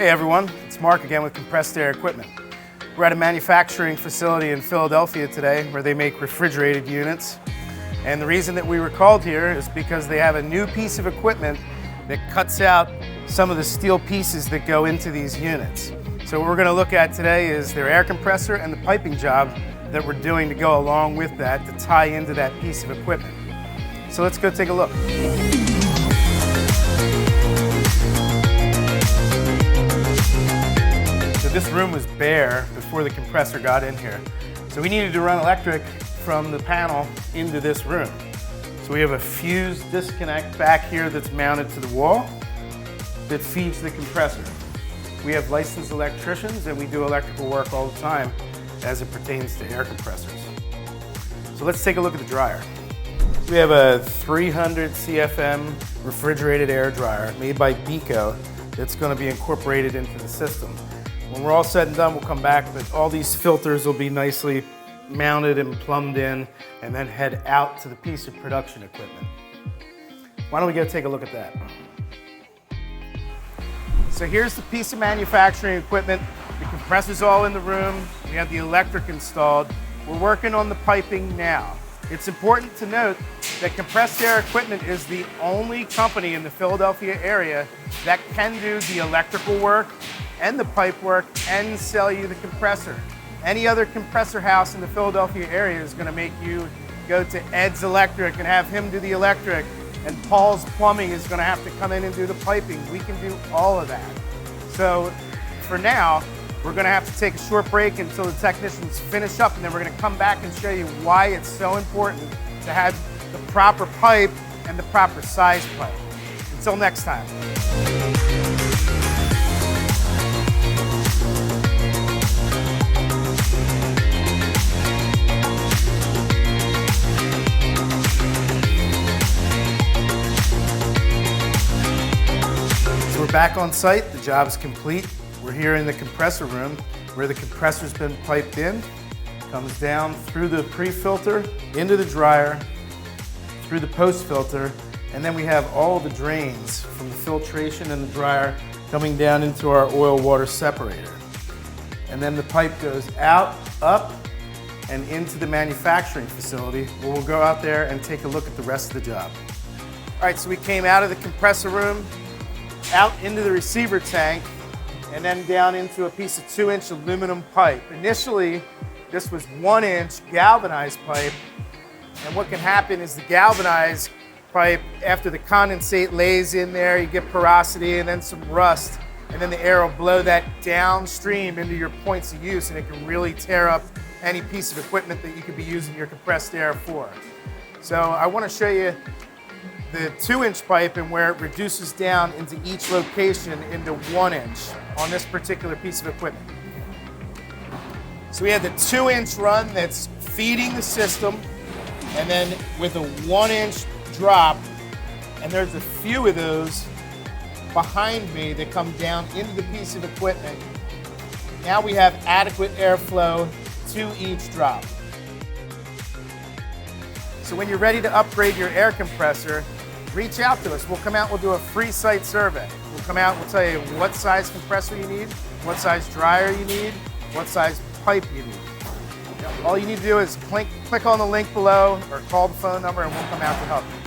Hey everyone, it's Mark again with Compressed Air Equipment. We're at a manufacturing facility in Philadelphia today where they make refrigerated units. And the reason that we were called here is because they have a new piece of equipment that cuts out some of the steel pieces that go into these units. So what we're going to look at today is their air compressor and the piping job that we're doing to go along with that to tie into that piece of equipment. So let's go take a look. This room was bare before the compressor got in here. So we needed to run electric from the panel into this room. So we have a fuse disconnect back here that's mounted to the wall that feeds the compressor. We have licensed electricians and we do electrical work all the time as it pertains to air compressors. So let's take a look at the dryer. We have a 300 CFM refrigerated air dryer made by Beco that's going to be incorporated into the system. When we're all said and done, we'll come back, but all these filters will be nicely mounted and plumbed in and then head out to the piece of production equipment. Why don't we go take a look at that? So here's the piece of manufacturing equipment. The compressor's all in the room. We have the electric installed. We're working on the piping now. It's important to note that Compressed Air Equipment is the only company in the Philadelphia area that can do the electrical work and the pipe work and sell you the compressor. Any other compressor house in the Philadelphia area is going to make you go to Ed's Electric and have him do the electric, and Paul's Plumbing is going to have to come in and do the piping. We can do all of that. So for now, we're going to have to take a short break until the technicians finish up, and then we're going to come back and show you why it's so important to have the proper pipe and the proper size pipe. Until next time. We're back on site, the job is complete. We're here in the compressor room where the compressor's been piped in, comes down through the pre-filter, into the dryer, through the post-filter, and then we have all the drains from the filtration and the dryer coming down into our oil-water separator. And then the pipe goes out, up, and into the manufacturing facility where we'll go out there and take a look at the rest of the job. All right, so we came out of the compressor room, out into the receiver tank, and then down into a piece of 2-inch aluminum pipe. Initially, this was 1-inch galvanized pipe, and what can happen is the galvanized pipe, after the condensate lays in there, you get porosity and then some rust, and then the air will blow that downstream into your points of use, and it can really tear up any piece of equipment that you could be using your compressed air for. So I want to show you the 2-inch pipe and where it reduces down into each location into 1-inch on this particular piece of equipment. So we have the 2-inch run that's feeding the system, and then with a 1-inch drop, and there's a few of those behind me that come down into the piece of equipment. Now we have adequate airflow to each drop. So when you're ready to upgrade your air compressor, reach out to us. We'll come out, we'll do a free site survey. We'll come out, we'll tell you what size compressor you need, what size dryer you need, what size pipe you need. All you need to do is click on the link below or call the phone number and we'll come out to help you.